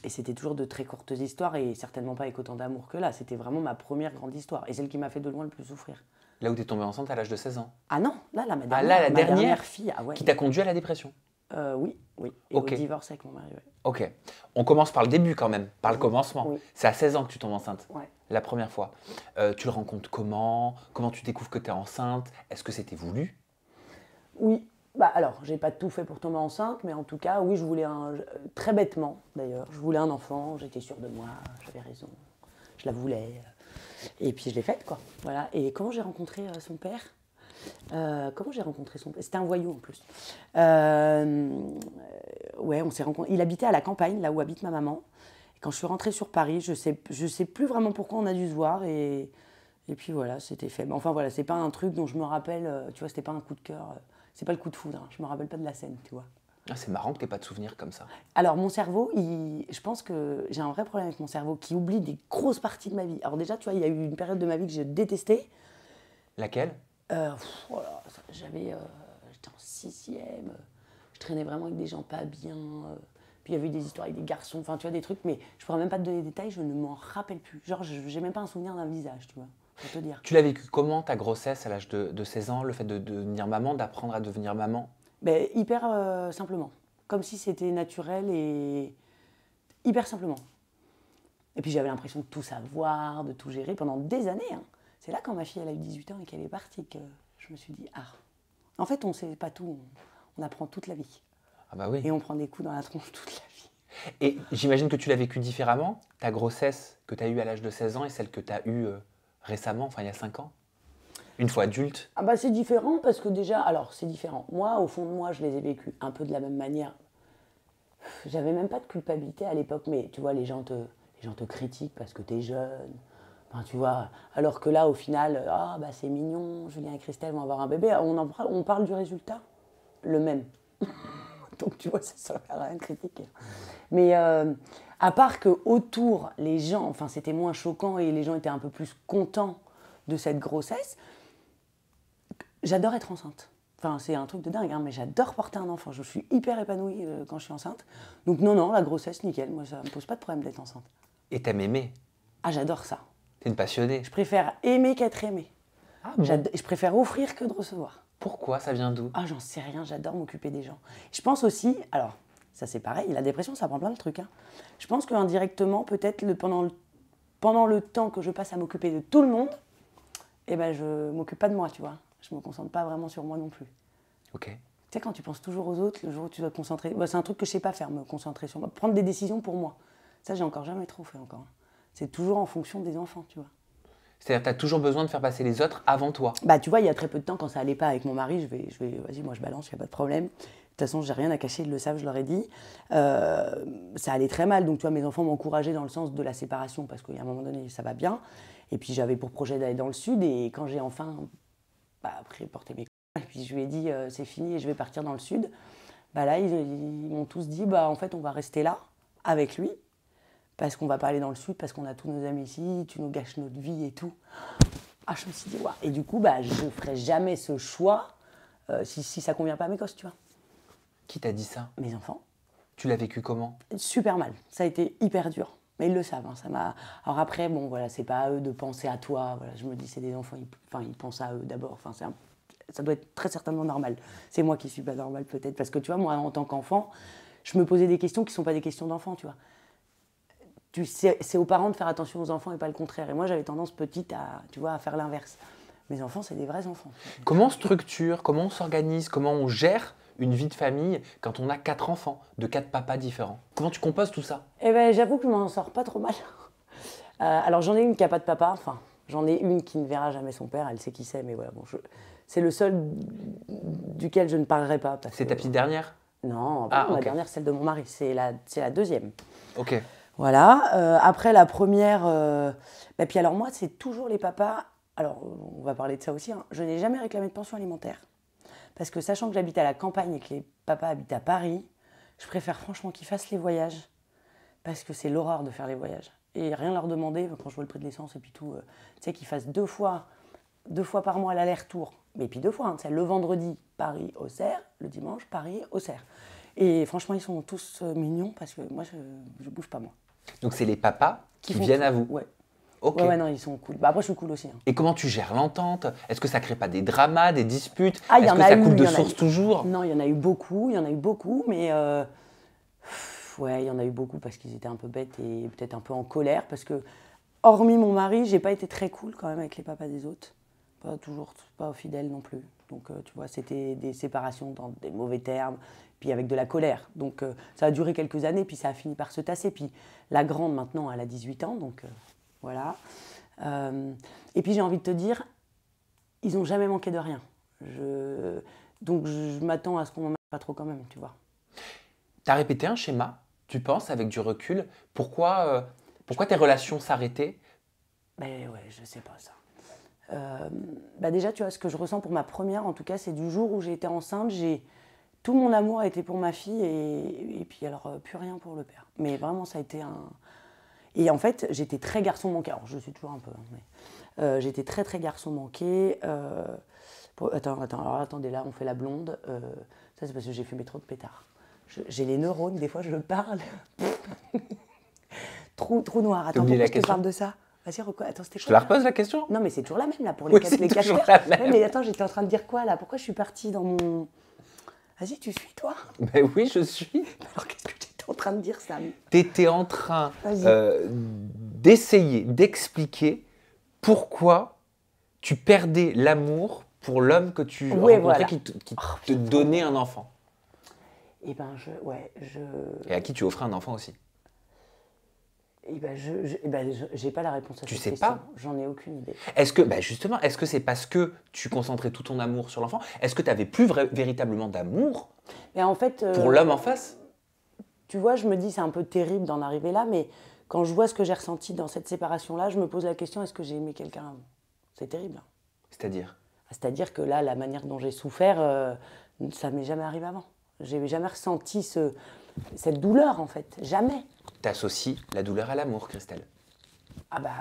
Speaker 1: c'était toujours de très courtes histoires et certainement pas avec autant d'amour que là. C'était vraiment ma première grande histoire et celle qui m'a fait de loin le plus souffrir.
Speaker 2: Là où tu es tombée enceinte à l'âge de 16 ans?
Speaker 1: Ah non, ma dernière,
Speaker 2: la
Speaker 1: dernière fille. Ah ouais.
Speaker 2: Qui t'a conduit à la dépression?
Speaker 1: Oui. Et au divorce avec mon mari, ouais.
Speaker 2: Ok. On commence par le début quand même, par le commencement.
Speaker 1: Oui.
Speaker 2: C'est à 16 ans que tu tombes enceinte,
Speaker 1: Ouais.
Speaker 2: la première fois. Tu le rencontres comment? Comment tu découvres que tu es enceinte? Est-ce que c'était voulu?
Speaker 1: Oui. Alors, j'ai pas tout fait pour tomber enceinte, mais en tout cas, oui, je voulais très bêtement d'ailleurs, je voulais un enfant, j'étais sûre de moi, j'avais raison, je la voulais. Et puis je l'ai faite, quoi. Voilà. Et comment j'ai rencontré son père? C'était un voyou en plus. Ouais, on s'est rencontrés. Il habitait à la campagne, là où habite ma maman. Et quand je suis rentrée sur Paris, je sais plus vraiment pourquoi on a dû se voir. Et puis voilà, c'était fait. Mais enfin voilà, c'est pas un truc dont je me rappelle, tu vois, c'était pas un coup de cœur. C'est pas le coup de foudre, hein. Je me rappelle pas de la scène, tu vois.
Speaker 2: Ah, c'est marrant que tu n'aies pas de souvenirs comme ça.
Speaker 1: Alors mon cerveau, je pense que j'ai un vrai problème avec mon cerveau qui oublie des grosses parties de ma vie. Alors déjà, tu vois, il y a eu une période de ma vie que je détestais.
Speaker 2: Laquelle?
Speaker 1: Voilà, j'étais en 6e, je traînais vraiment avec des gens pas bien. Puis il y avait eu des histoires avec des garçons, enfin tu vois, des trucs, mais je pourrais même pas te donner des détails, je ne m'en rappelle plus. Genre, j'ai même pas un souvenir d'un visage, tu vois, pour te dire.
Speaker 2: Tu l'as vécu comment ta grossesse à l'âge de 16 ans, le fait de devenir maman, d'apprendre à devenir maman?
Speaker 1: Hyper simplement, comme si c'était naturel et hyper simplement. Et puis j'avais l'impression de tout savoir, de tout gérer pendant des années. Hein. C'est là quand ma fille elle a eu 18 ans et qu'elle est partie que je me suis dit, en fait on ne sait pas tout, on apprend toute la vie.
Speaker 2: Ah bah oui.
Speaker 1: Et on prend des coups dans la tronche toute la vie.
Speaker 2: Et j'imagine que tu l'as vécu différemment, ta grossesse que tu as eue à l'âge de 16 ans et celle que tu as eue récemment, enfin il y a 5 ans, une fois adulte.
Speaker 1: C'est différent parce que déjà, alors c'est différent. Moi, au fond de moi, je les ai vécus un peu de la même manière. J'avais même pas de culpabilité à l'époque, mais tu vois, les gens te critiquent parce que tu es jeune. Enfin, tu vois, alors que là, au final, c'est mignon, Julien et Christelle vont avoir un bébé. On parle du résultat, le même. Donc, tu vois, ça sert à rien de critiquer. Mais à part que autour, les gens, enfin, c'était moins choquant et les gens étaient un peu plus contents de cette grossesse, j'adore être enceinte. Enfin, c'est un truc de dingue, hein, mais j'adore porter un enfant. Je suis hyper épanouie quand je suis enceinte. Donc non, la grossesse, nickel. Moi, ça me pose pas de problème d'être enceinte.
Speaker 2: Et t'aimes aimer?
Speaker 1: Ah, j'adore ça.
Speaker 2: T'es une passionnée?
Speaker 1: Je préfère aimer qu'être aimée.
Speaker 2: Ah bon?
Speaker 1: Je préfère offrir que de recevoir.
Speaker 2: Pourquoi? Ça vient d'où?
Speaker 1: Ah, j'en sais rien, j'adore m'occuper des gens. Je pense aussi, alors, ça c'est pareil, la dépression, ça prend plein de trucs. Hein. Je pense qu'indirectement, peut-être pendant le temps que je passe à m'occuper de tout le monde, je m'occupe pas de moi, tu vois. Je me concentre pas vraiment sur moi non plus.
Speaker 2: Ok.
Speaker 1: Tu sais, quand tu penses toujours aux autres, le jour où tu dois te concentrer... c'est un truc que je sais pas faire, me concentrer sur moi. Prendre des décisions pour moi. Ça, j'ai encore jamais trop fait encore. C'est toujours en fonction des enfants, tu vois.
Speaker 2: C'est-à-dire que tu as toujours besoin de faire passer les autres avant toi?
Speaker 1: Tu vois, il y a très peu de temps, quand ça allait pas avec mon mari, vas-y, moi je balance, il n'y a pas de problème. De toute façon, j'ai rien à cacher, ils le savent, je leur ai dit. Ça allait très mal, donc tu vois, mes enfants m'encourageaient dans le sens de la séparation, parce qu'à un moment donné, ça va bien. Et puis j'avais pour projet d'aller dans le sud, et quand j'ai enfin après porté mes couilles, et puis je lui ai dit, c'est fini, et je vais partir dans le sud, là, ils m'ont tous dit, en fait, on va rester là, avec lui, parce qu'on va pas aller dans le sud, parce qu'on a tous nos amis ici, tu nous gâches notre vie et tout. Ah, je me suis dit, waouh. Et du coup, bah, je ferai jamais ce choix si ça convient pas à mes gosses, tu vois.
Speaker 2: Qui t'a dit ça?
Speaker 1: Mes enfants.
Speaker 2: Tu l'as vécu comment?
Speaker 1: Super mal. Ça a été hyper dur. Mais ils le savent. Hein, ça m'a... Alors après, bon, voilà, c'est pas à eux de penser à toi. Voilà, je me dis, c'est des enfants, ils pensent à eux d'abord. Enfin, ça doit être très certainement normal. C'est moi qui suis pas normal peut-être. Parce que tu vois, moi, en tant qu'enfant, je me posais des questions qui sont pas des questions d'enfant, tu vois. C'est aux parents de faire attention aux enfants et pas le contraire. Et moi, j'avais tendance petite à faire l'inverse. Mes enfants, c'est des vrais enfants.
Speaker 2: Comment on structure, comment on s'organise, comment on gère une vie de famille quand on a 4 enfants, de 4 papas différents? Comment tu composes tout ça?
Speaker 1: Eh ben, j'avoue que je m'en sors pas trop mal. Alors, j'en ai une qui n'a pas de papa. Enfin, j'en ai une qui ne verra jamais son père. Elle sait qui c'est, mais voilà. Bon, c'est le seul duquel je ne parlerai pas.
Speaker 2: C'est ta petite dernière?
Speaker 1: Non,
Speaker 2: Ah,
Speaker 1: la
Speaker 2: ok.
Speaker 1: dernière, celle de mon mari. C'est la deuxième.
Speaker 2: Ok.
Speaker 1: Voilà. Après, la première... bah, puis alors, moi, c'est toujours les papas... Alors, on va parler de ça aussi. Hein. Je n'ai jamais réclamé de pension alimentaire. Parce que sachant que j'habite à la campagne et que les papas habitent à Paris, je préfère franchement qu'ils fassent les voyages. Parce que c'est l'horreur de faire les voyages. Et rien leur demander, quand je vois le prix de l'essence et puis tout, tu sais, qu'ils fassent deux fois par mois l'aller-retour. Mais puis 2 fois, hein, le vendredi, Paris-Auxerre, le dimanche, Paris-Auxerre. Et franchement, ils sont tous mignons parce que moi, je bouge pas, moi.
Speaker 2: Donc c'est les papas qui
Speaker 1: font
Speaker 2: viennent
Speaker 1: tout.
Speaker 2: à vous?
Speaker 1: Ouais.
Speaker 2: Ok.
Speaker 1: Ouais, non, ils sont cool. Bah, après, je suis cool aussi. Hein.
Speaker 2: Et comment tu gères l'entente? Est-ce que ça crée pas des dramas, des disputes?
Speaker 1: Ah, il y
Speaker 2: Est-ce
Speaker 1: en
Speaker 2: que
Speaker 1: a
Speaker 2: ça
Speaker 1: eu,
Speaker 2: coule
Speaker 1: il
Speaker 2: de
Speaker 1: y en a
Speaker 2: source
Speaker 1: eu.
Speaker 2: toujours?
Speaker 1: Non, il y en a eu beaucoup, mais ouais, il y en a eu beaucoup parce qu'ils étaient un peu bêtes et peut-être un peu en colère parce que, hormis mon mari, j'ai pas été très cool quand même avec les papas des autres. Pas fidèle non plus. Donc, tu vois, c'était des séparations dans des mauvais termes, puis avec de la colère. Donc, ça a duré quelques années, puis ça a fini par se tasser. Puis la grande, maintenant, elle a 18 ans, donc voilà. Et puis, j'ai envie de te dire, ils n'ont jamais manqué de rien. Donc, je m'attends à ce qu'on m'en mette pas trop quand même, tu vois.
Speaker 2: Tu as répété un schéma, tu penses, avec du recul. Pourquoi tes relations s'arrêtaient?
Speaker 1: Ben ouais, je sais pas ça. Bah déjà, tu vois, ce que je ressens pour ma première, en tout cas, c'est du jour où j'ai été enceinte, tout mon amour a été pour ma fille et puis alors plus rien pour le père. Mais vraiment, ça a été un... Et en fait, j'étais très garçon manqué. Alors, je suis toujours un peu, hein, mais j'étais très très garçon manqué. Attends, alors attendez, là, on fait la blonde. Ça, c'est parce que j'ai fumé trop de pétards. J'ai les neurones, des fois, je parle. Trou noir. Attends,
Speaker 2: oublié
Speaker 1: pourquoi
Speaker 2: la
Speaker 1: je te
Speaker 2: question?
Speaker 1: parle de ça? Vas-y, attends, c'était
Speaker 2: Je
Speaker 1: quoi
Speaker 2: te la
Speaker 1: là
Speaker 2: repose la question?
Speaker 1: Non, mais c'est toujours la même là pour
Speaker 2: Oui,
Speaker 1: les
Speaker 2: c'est
Speaker 1: 4
Speaker 2: toujours
Speaker 1: paires.
Speaker 2: la même.
Speaker 1: Ouais, mais attends, j'étais en train de dire quoi là? Pourquoi je suis partie dans mon. Vas-y, tu suis toi?
Speaker 2: Ben oui, je suis.
Speaker 1: Alors qu'est-ce que j'étais en train de dire, Sam?
Speaker 2: Tu étais en train
Speaker 1: Vas-y.
Speaker 2: d'essayer d'expliquer pourquoi tu perdais l'amour pour l'homme que tu
Speaker 1: Ouais,
Speaker 2: rencontrais
Speaker 1: voilà.
Speaker 2: qui te donnait un enfant.
Speaker 1: Eh ben,
Speaker 2: Et à qui tu offrais un enfant aussi.
Speaker 1: j'ai pas la réponse à
Speaker 2: Tu
Speaker 1: cette
Speaker 2: sais
Speaker 1: question.
Speaker 2: pas?
Speaker 1: J'en ai aucune idée.
Speaker 2: Justement, est-ce que c'est parce que tu concentrais tout ton amour sur l'enfant? Est-ce que tu n'avais plus véritablement d'amour
Speaker 1: Mais en fait,
Speaker 2: pour l'homme en face?
Speaker 1: tu vois, je me dis, c'est un peu terrible d'en arriver là, mais quand je vois ce que j'ai ressenti dans cette séparation-là, je me pose la question, est-ce que j'ai aimé quelqu'un avant? C'est terrible. Hein.
Speaker 2: C'est-à-dire?
Speaker 1: C'est-à-dire que là, la manière dont j'ai souffert, ça m'est jamais arrivé avant. J'ai jamais ressenti cette douleur, en fait. Jamais.
Speaker 2: T'associes la douleur à l'amour, Christelle?
Speaker 1: Ah bah,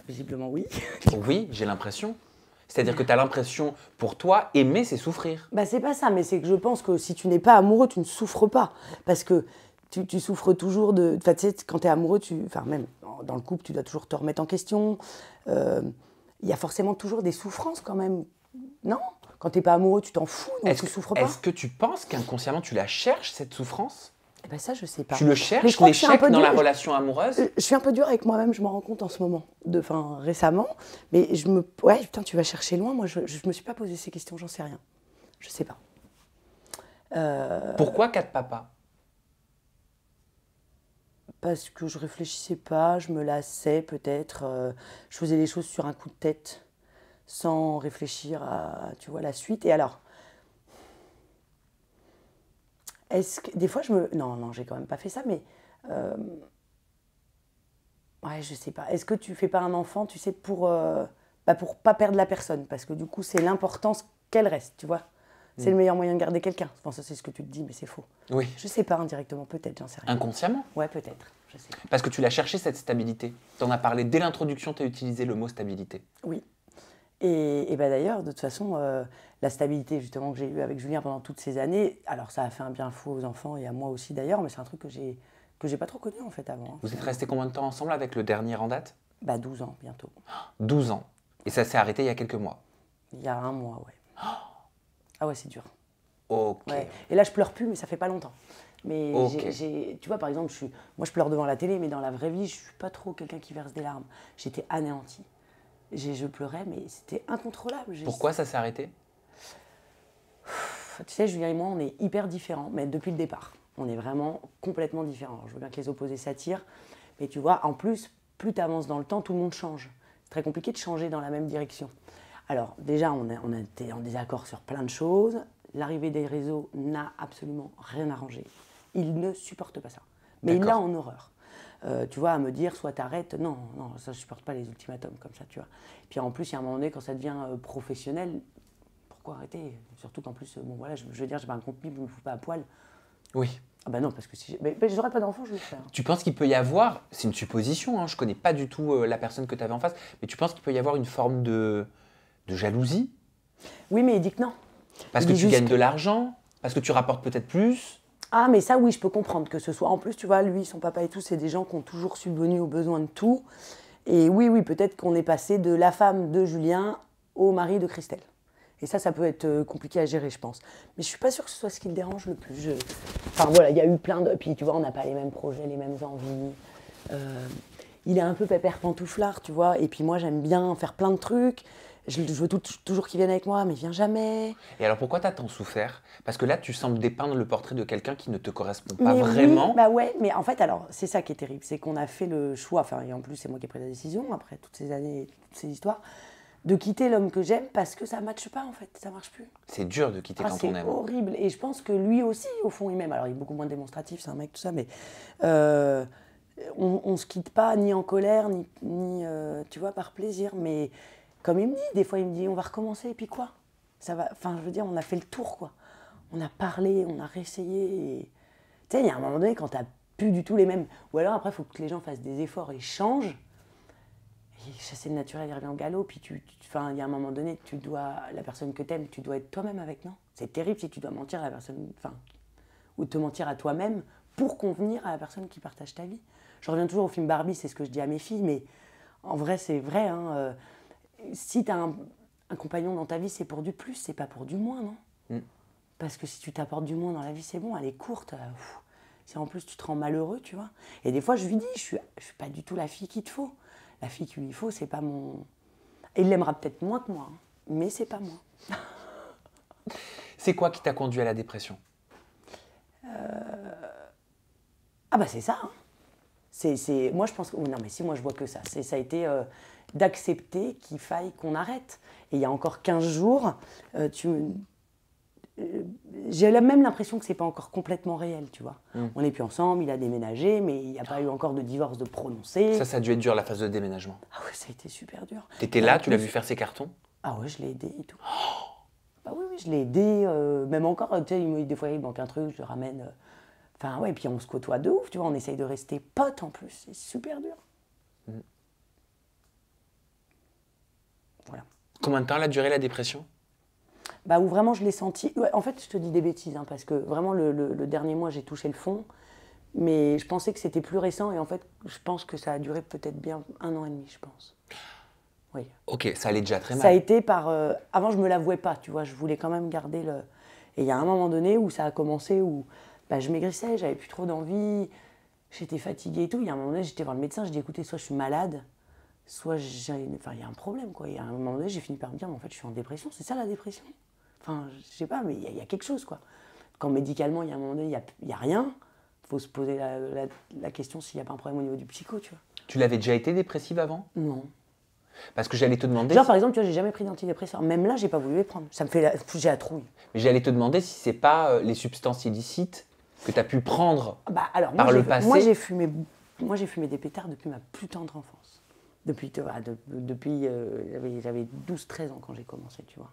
Speaker 1: visiblement oui.
Speaker 2: Oui, j'ai l'impression. C'est-à-dire que tu as l'impression, pour toi, aimer, c'est souffrir.
Speaker 1: Bah c'est pas ça, mais c'est que je pense que si tu n'es pas amoureux, tu ne souffres pas. Parce que tu souffres toujours de... Enfin, tu sais, quand tu es amoureux, enfin même dans le couple, tu dois toujours te remettre en question. Il y a forcément toujours des souffrances quand même. Non? Quand tu n'es pas amoureux, tu t'en fous, donc tu souffres pas.
Speaker 2: Est-ce que tu penses qu'inconsciemment, tu la cherches, cette souffrance?
Speaker 1: Eh ben ça, je sais pas.
Speaker 2: Tu le
Speaker 1: Mais
Speaker 2: cherches,
Speaker 1: je crois que je suis un
Speaker 2: l'échec
Speaker 1: peu
Speaker 2: dans la
Speaker 1: dure.
Speaker 2: relation amoureuse?
Speaker 1: Je suis un peu dure avec moi-même, je m'en rends compte en ce moment, récemment. Mais ouais, putain, tu vas chercher loin. Moi, je me suis pas posé ces questions, j'en sais rien. Je sais pas.
Speaker 2: Pourquoi 4 papas?
Speaker 1: Parce que je réfléchissais pas, je me lassais peut-être. Je faisais les choses sur un coup de tête, sans réfléchir à, tu vois, la suite. Et alors, est-ce que des fois non, j'ai quand même pas fait ça, mais ouais, je sais pas. Est-ce que tu fais pas un enfant, tu sais, pour pas perdre la personne, parce que du coup, c'est l'importance qu'elle reste, tu vois. C'est le meilleur moyen de garder quelqu'un. Enfin, ça, c'est ce que tu te dis, mais c'est faux.
Speaker 2: Oui.
Speaker 1: Je sais pas, indirectement, peut-être, j'en sais rien.
Speaker 2: Inconsciemment?
Speaker 1: Ouais, peut-être. Je sais pas.
Speaker 2: Parce que tu l'as cherché, cette stabilité. Tu en as parlé dès l'introduction, tu as utilisé le mot stabilité.
Speaker 1: Oui. Et ben d'ailleurs, de toute façon, la stabilité justement que j'ai eue avec Julien pendant toutes ces années, alors ça a fait un bien fou aux enfants et à moi aussi d'ailleurs, mais c'est un truc que j'ai pas trop connu en fait avant.
Speaker 2: Vous êtes restés combien de temps ensemble avec le dernier en date?
Speaker 1: Bah 12 ans bientôt.
Speaker 2: 12 ans. Et ça s'est arrêté il y a quelques mois.
Speaker 1: Il y a un mois, ouais. Ah ouais, c'est dur.
Speaker 2: Ok.
Speaker 1: Ouais. Et là, je pleure plus, mais ça fait pas longtemps. Mais
Speaker 2: Ok.
Speaker 1: tu vois, par exemple, moi je pleure devant la télé, mais dans la vraie vie, je suis pas trop quelqu'un qui verse des larmes. J'étais anéantie. Je pleurais, mais c'était incontrôlable.
Speaker 2: Pourquoi ça s'est arrêté?
Speaker 1: Tu sais, Julien et moi, on est hyper différents, mais depuis le départ. On est vraiment complètement différents. Alors, je veux bien que les opposés s'attirent, mais tu vois, en plus, plus tu avances dans le temps, tout le monde change. C'est très compliqué de changer dans la même direction. Alors, déjà, on était en désaccord sur plein de choses. L'arrivée des réseaux n'a absolument rien arrangé. Il ne supporte pas ça. Mais il l'a en horreur. Tu vois, à me dire, soit t'arrêtes, non, ça je supporte pas les ultimatums comme ça, tu vois. Puis en plus, il y a un moment donné, quand ça devient professionnel, pourquoi arrêter? Surtout qu'en plus, bon voilà, je veux dire, j'ai pas un contenu, je me fous pas à poil.
Speaker 2: Oui.
Speaker 1: Ah bah non, parce que si j'aurais pas d'enfant, je le ferais.
Speaker 2: Tu penses qu'il peut y avoir, c'est une supposition, hein, je connais pas du tout la personne que tu avais en face, mais tu penses qu'il peut y avoir une forme de jalousie?
Speaker 1: Oui, mais il dit que non.
Speaker 2: Parce que tu gagnes de l'argent? Parce que tu rapportes peut-être plus?
Speaker 1: Ah, mais ça, oui, je peux comprendre que ce soit. En plus, tu vois, lui, son papa et tout, c'est des gens qui ont toujours subvenu aux besoins de tout. Et oui, peut-être qu'on est passé de la femme de Julien au mari de Christelle. Et ça peut être compliqué à gérer, je pense. Mais je suis pas sûre que ce soit ce qui le dérange le plus. Enfin, voilà, il y a eu plein de... Puis, tu vois, on n'a pas les mêmes projets, les mêmes envies. Il est un peu pépère pantouflard, tu vois. Et puis moi, j'aime bien faire plein de trucs. Je veux toujours qu'il vienne avec moi, mais il vient jamais.
Speaker 2: Et alors pourquoi t'as tant souffert? Parce que là, tu sembles dépeindre le portrait de quelqu'un qui ne te correspond pas
Speaker 1: Mais
Speaker 2: vraiment.
Speaker 1: Oui, bah ouais, mais en fait, alors, c'est ça qui est terrible, c'est qu'on a fait le choix, enfin, et en plus, c'est moi qui ai pris la décision, après toutes ces années, et toutes ces histoires, de quitter l'homme que j'aime parce que ça ne matche pas, en fait, ça marche plus.
Speaker 2: C'est dur de quitter quand on aime.
Speaker 1: C'est horrible, et je pense que lui aussi, au fond, il m'aime. Alors, il est beaucoup moins démonstratif, c'est un mec, tout ça, mais on se quitte pas ni en colère, ni tu vois, par plaisir, mais comme il me dit, des fois, il me dit, on va recommencer, et puis quoi? Ça va, enfin, je veux dire, on a fait le tour, quoi. On a parlé, on a réessayé. Et... Tu sais, il y a un moment donné, quand tu n'as plus du tout les mêmes... Ou alors, après, il faut que les gens fassent des efforts et changent. Et chasser le naturel, il revient au galop. Puis, enfin, il y a un moment donné, tu dois... La personne que tu aimes, tu dois être toi-même avec, non? C'est terrible si tu dois mentir à la personne... Enfin, ou te mentir à toi-même pour convenir à la personne qui partage ta vie. Je reviens toujours au film Barbie, c'est ce que je dis à mes filles, mais en vrai, c'est vrai. Hein, si tu as un compagnon dans ta vie, c'est pour du plus, c'est pas pour du moins, non? Parce que si tu t'apportes du moins dans la vie, c'est bon, elle est courte. Si en plus tu te rends malheureux, tu vois. Et des fois, je lui dis, je suis pas du tout la fille qu'il te faut. La fille qu'il lui faut, c'est pas mon... Et il l'aimera peut-être moins que moi, hein, mais c'est pas moi.
Speaker 2: C'est quoi qui t'a conduit à la dépression?
Speaker 1: Ah bah c'est ça. Hein. Moi, je pense que... Non, mais si, moi, je vois que ça. Ça a été d'accepter qu'il faille qu'on arrête. Et il y a encore 15 jours, j'ai même l'impression que c'est pas encore complètement réel, tu vois. On n'est plus ensemble, il a déménagé, mais il n'y a pas eu encore de divorce de prononcé.
Speaker 2: Ça a dû être dur, la phase de déménagement.
Speaker 1: Ah ouais, ça a été super dur.
Speaker 2: T'étais là, tu l'as vu faire ses cartons?
Speaker 1: Ah ouais, je l'ai aidé et tout. Bah oui, je l'ai aidé, même encore, tu sais, des fois il manque un truc, je le ramène. Enfin ouais, puis on se côtoie de ouf, tu vois, on essaye de rester potes en plus, c'est super dur. Voilà.
Speaker 2: Combien de temps a duré la dépression?
Speaker 1: Bah, où vraiment je l'ai senti. Ouais, en fait, je te dis des bêtises, hein, parce que vraiment, le dernier mois, j'ai touché le fond. Mais je pensais que c'était plus récent, et en fait, je pense que ça a duré peut-être bien 1 an et demi, je pense. Oui.
Speaker 2: Ok, ça allait déjà très mal.
Speaker 1: Ça a été par... avant, je me l'avouais pas, tu vois, je voulais quand même garder le... Et il y a un moment donné où ça a commencé, où bah, je maigrissais, j'avais plus trop d'envie, j'étais fatiguée et tout. Il y a un moment donné, j'étais voir le médecin, je dis, écoutez, soit je suis malade, soit enfin, il y a un problème, quoi. Et à un moment donné, j'ai fini par me dire, mais en fait, je suis en dépression, c'est ça la dépression? Enfin, je sais pas, mais il y a quelque chose, quoi. Quand médicalement, il y a un moment donné, il n'y a rien, il faut se poser la question s'il n'y a pas un problème au niveau du psycho, tu vois.
Speaker 2: Tu l'avais déjà été dépressive avant?
Speaker 1: Non.
Speaker 2: Parce que j'allais te demander...
Speaker 1: Genre, par exemple, tu vois, j'ai jamais pris d'antidépresseurs. Même là, j'ai pas voulu les prendre. Ça me fait j'ai la trouille.
Speaker 2: Mais j'allais te demander si c'est pas les substances illicites que tu as pu prendre
Speaker 1: alors,
Speaker 2: par le passé.
Speaker 1: Moi, j'ai fumé des pétards depuis ma plus tendre enfance. Depuis j'avais 12-13 ans quand j'ai commencé, tu vois.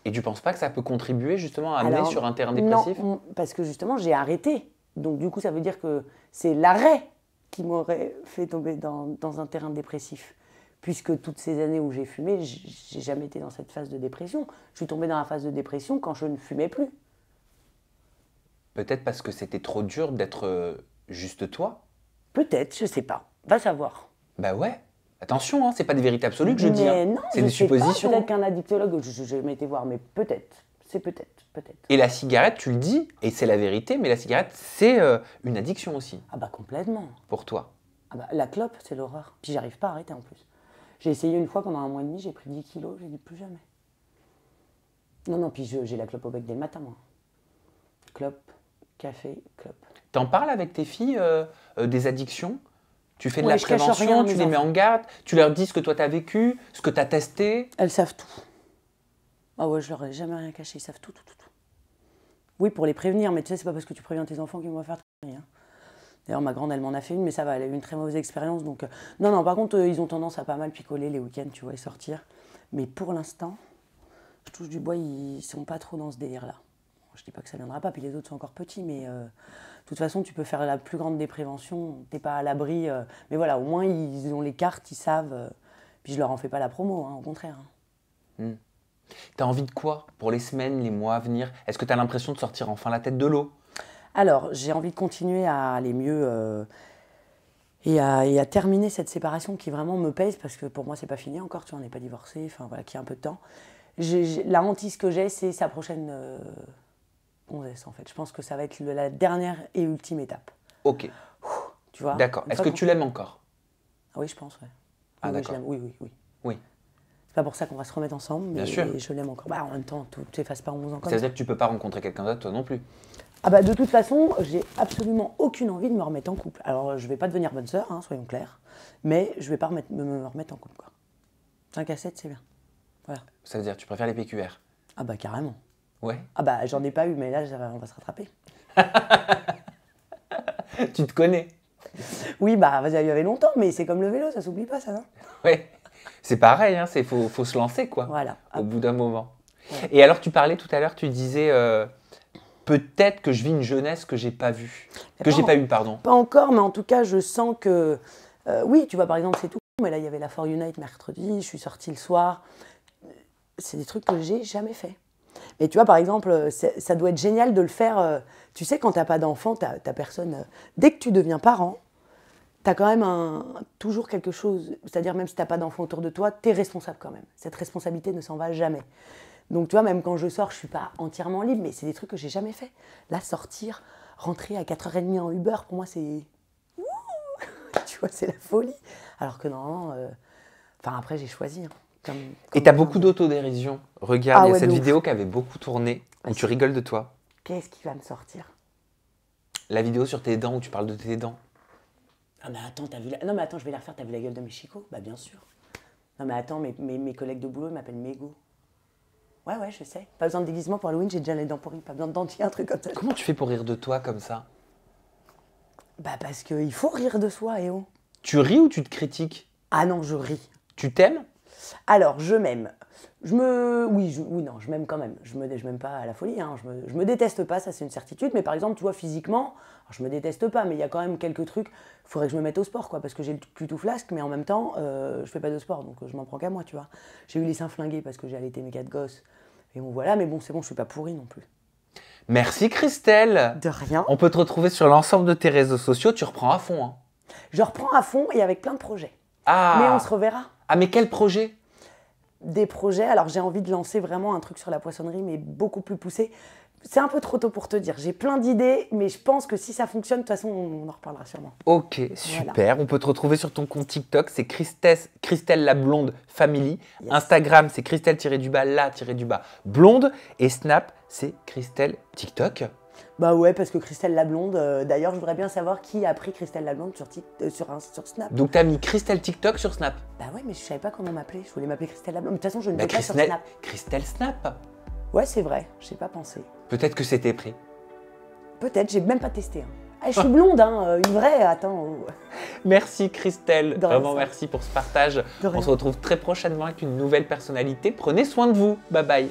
Speaker 2: Et tu penses pas que ça peut contribuer justement à amener
Speaker 1: Alors,
Speaker 2: sur un terrain dépressif?
Speaker 1: Non, parce que justement, j'ai arrêté. Donc du coup, ça veut dire que c'est l'arrêt qui m'aurait fait tomber dans un terrain dépressif. Puisque toutes ces années où j'ai fumé, j'ai jamais été dans cette phase de dépression. Je suis tombée dans la phase de dépression quand je ne fumais plus.
Speaker 2: Peut-être parce que c'était trop dur d'être juste toi?
Speaker 1: Peut-être, je sais pas. Va savoir.
Speaker 2: Bah ouais. Attention, hein, c'est pas des vérités absolues que je dis.
Speaker 1: Mais
Speaker 2: Hein.
Speaker 1: non,
Speaker 2: C'est
Speaker 1: je
Speaker 2: des
Speaker 1: sais pas.
Speaker 2: suppositions.
Speaker 1: Peut-être qu'un addictologue, je m'étais voir, mais peut-être. C'est peut-être.
Speaker 2: Et la cigarette, tu le dis, et c'est la vérité, mais la cigarette, c'est une addiction aussi
Speaker 1: Ah bah complètement.
Speaker 2: pour toi.
Speaker 1: Ah bah, la clope, c'est l'horreur. Puis j'arrive pas à arrêter en plus. J'ai essayé une fois pendant 1 mois et demi, j'ai pris 10 kilos, j'ai dit plus jamais. Non, puis j'ai la clope au bec dès le matin, moi. Clope, café, clope.
Speaker 2: T'en parles avec tes filles des addictions? Tu fais de
Speaker 1: Ouais,
Speaker 2: la
Speaker 1: je cache rien
Speaker 2: prévention,
Speaker 1: à
Speaker 2: tu
Speaker 1: mes
Speaker 2: les mets
Speaker 1: enfants.
Speaker 2: en garde, tu leur dis ce que toi t'as vécu, ce que t'as testé.
Speaker 1: Elles savent tout. Ah ouais, je leur ai jamais rien caché, ils savent tout. Oui, pour les prévenir, mais tu sais, c'est pas parce que tu préviens tes enfants qu'ils vont faire de conneries, hein. D'ailleurs, ma grande, elle m'en a fait une, mais ça va, elle a eu une très mauvaise expérience. Donc, non, par contre, ils ont tendance à pas mal picoler les week-ends, tu vois, et sortir. Mais pour l'instant, je touche du bois, ils sont pas trop dans ce délire-là. Je dis pas que ça viendra pas, puis les autres sont encore petits, mais de toute façon, tu peux faire la plus grande des préventions, t'es pas à l'abri. Mais voilà, au moins, ils ont les cartes, ils savent. Puis je leur en fais pas la promo, hein, au contraire.
Speaker 2: T'as envie de quoi pour les semaines, les mois à venir? Est-ce que t'as l'impression de sortir enfin la tête de l'eau?
Speaker 1: Alors, j'ai envie de continuer à aller mieux et à terminer cette séparation qui vraiment me pèse, parce que pour moi, c'est pas fini encore, tu vois, on n'est pas divorcés, enfin voilà, qu'il y a un peu de temps. La hantise que j'ai, c'est sa prochaine gonzesse, en fait. Je pense que ça va être la dernière et ultime étape.
Speaker 2: Ok,
Speaker 1: Tu vois?
Speaker 2: d'accord.
Speaker 1: Une
Speaker 2: Est-ce
Speaker 1: fois
Speaker 2: que
Speaker 1: qu'on-
Speaker 2: tu l'aimes encore?
Speaker 1: Ah oui, je pense, ouais.
Speaker 2: Ah,
Speaker 1: Oui,
Speaker 2: d'accord.
Speaker 1: je l'aime. Oui.
Speaker 2: Oui.
Speaker 1: C'est pas pour ça qu'on va se remettre ensemble, mais
Speaker 2: Bien sûr.
Speaker 1: je l'aime encore. Bah, en même temps, tout s'efface pas en 11 ans comme
Speaker 2: Ça veut
Speaker 1: ça.
Speaker 2: dire que tu peux pas rencontrer quelqu'un d'autre, toi non plus.
Speaker 1: Ah bah de toute façon, j'ai absolument aucune envie de me remettre en couple. Alors je vais pas devenir bonne sœur, hein, soyons clairs, mais je vais pas me remettre en couple, quoi. 5 à 7, c'est bien. Voilà.
Speaker 2: Ça veut dire que tu préfères les PQR?
Speaker 1: Ah bah carrément.
Speaker 2: Ouais.
Speaker 1: Ah bah j'en ai pas eu, mais là on va se rattraper.
Speaker 2: Tu te connais?
Speaker 1: Oui, bah il y avait longtemps, mais c'est comme le vélo, ça s'oublie pas ça, non?
Speaker 2: Ouais. C'est pareil, hein, faut se lancer, quoi,
Speaker 1: Voilà.
Speaker 2: au bout d'un moment.
Speaker 1: Ouais.
Speaker 2: Et alors, tu parlais tout à l'heure, tu disais peut-être que je vis une jeunesse que j'ai pas vue. Que j'ai pas eue, pardon.
Speaker 1: Pas encore, mais en tout cas, je sens que... oui, tu vois, par exemple, c'est tout. Mais là, il y avait la For Unite mercredi, je suis sortie le soir. C'est des trucs que j'ai jamais fait. Mais tu vois, par exemple, ça doit être génial de le faire. Tu sais, quand t'as pas d'enfant, t'as personne... dès que tu deviens parent, t'as quand même toujours quelque chose. C'est-à-dire, même si t'as pas d'enfant autour de toi, t'es responsable quand même. Cette responsabilité ne s'en va jamais. Donc, tu vois, même quand je sors, je suis pas entièrement libre, mais c'est des trucs que j'ai jamais fait. Là, sortir, rentrer à 4h30 en Uber, pour moi, c'est... Tu vois, c'est la folie. Alors que normalement... Enfin, après, j'ai choisi. Hein,
Speaker 2: Et t'as beaucoup d'autodérision. Regarde,
Speaker 1: Ah
Speaker 2: il y a
Speaker 1: ouais,
Speaker 2: cette
Speaker 1: de ouf.
Speaker 2: vidéo qui avait beaucoup tourné, où tu rigoles de toi.
Speaker 1: Qu'est-ce qui va me sortir?
Speaker 2: La vidéo sur tes dents, où tu parles de tes dents.
Speaker 1: Ah mais attends, t'as vu la... Non mais attends, je vais la refaire, t'as vu la gueule de mes chicots? Bah bien sûr. Non mais attends, mes collègues de boulot, ils m'appellent Mégo. Ouais, je sais. Pas besoin de déguisement pour Halloween, j'ai déjà les dents pourries. Pas besoin de dentier, un truc comme ça.
Speaker 2: Comment tu fais pour rire de toi comme ça?
Speaker 1: Bah parce qu'il faut rire de soi, eh oh.
Speaker 2: Tu ris ou tu te critiques?
Speaker 1: Ah non, je ris.
Speaker 2: Tu t'aimes?
Speaker 1: Alors, je m'aime. Oui, non, je m'aime quand même. Je m'aime pas à la folie, hein. Je me déteste pas, ça c'est une certitude. Mais par exemple, tu vois, physiquement, alors, je me déteste pas, mais il y a quand même quelques trucs. Il faudrait que je me mette au sport, quoi, parce que j'ai le cul tout flasque, mais en même temps, je fais pas de sport, donc je m'en prends qu'à moi, tu vois. J'ai eu les seins flingués parce que j'ai allaité mes 4 gosses. Et bon, voilà, mais bon, c'est bon, je suis pas pourrie non plus.
Speaker 2: Merci Christelle.
Speaker 1: De rien.
Speaker 2: On peut te retrouver sur l'ensemble de tes réseaux sociaux, tu reprends à fond. Hein.
Speaker 1: Je reprends à fond et avec plein de projets.
Speaker 2: Ah.
Speaker 1: Mais on se reverra.
Speaker 2: Ah, mais quel projet?
Speaker 1: Des projets, alors j'ai envie de lancer vraiment un truc sur la poissonnerie, mais beaucoup plus poussé. C'est un peu trop tôt pour te dire. J'ai plein d'idées, mais je pense que si ça fonctionne, de toute façon, on en reparlera sûrement.
Speaker 2: Ok, super. On peut te retrouver sur ton compte TikTok, c'est Christelle la Blonde Family.
Speaker 1: Yes.
Speaker 2: Instagram, c'est Christelle-la-blonde. Et Snap, c'est Christelle TikTok.
Speaker 1: Bah ouais, parce que Christelle la Blonde, d'ailleurs, je voudrais bien savoir qui a pris Christelle la Blonde sur Snap.
Speaker 2: Donc, tu as mis Christelle TikTok sur Snap.
Speaker 1: Bah ouais, mais je savais pas comment m'appeler. Je voulais m'appeler Christelle la Blonde. Mais de toute façon, je ne
Speaker 2: Bah,
Speaker 1: vais pas sur
Speaker 2: Christelle,
Speaker 1: Snap.
Speaker 2: Christelle Snap.
Speaker 1: Ouais, c'est vrai, j'ai pas pensé.
Speaker 2: Peut-être que c'était pris.
Speaker 1: Peut-être, j'ai même pas testé. Hein. Ah, je suis blonde, hein, une vraie, attends. Oh.
Speaker 2: Merci Christelle,
Speaker 1: De rien,
Speaker 2: vraiment
Speaker 1: ça.
Speaker 2: merci pour ce partage.
Speaker 1: De rien.
Speaker 2: On se retrouve très prochainement avec une nouvelle personnalité. Prenez soin de vous. Bye bye.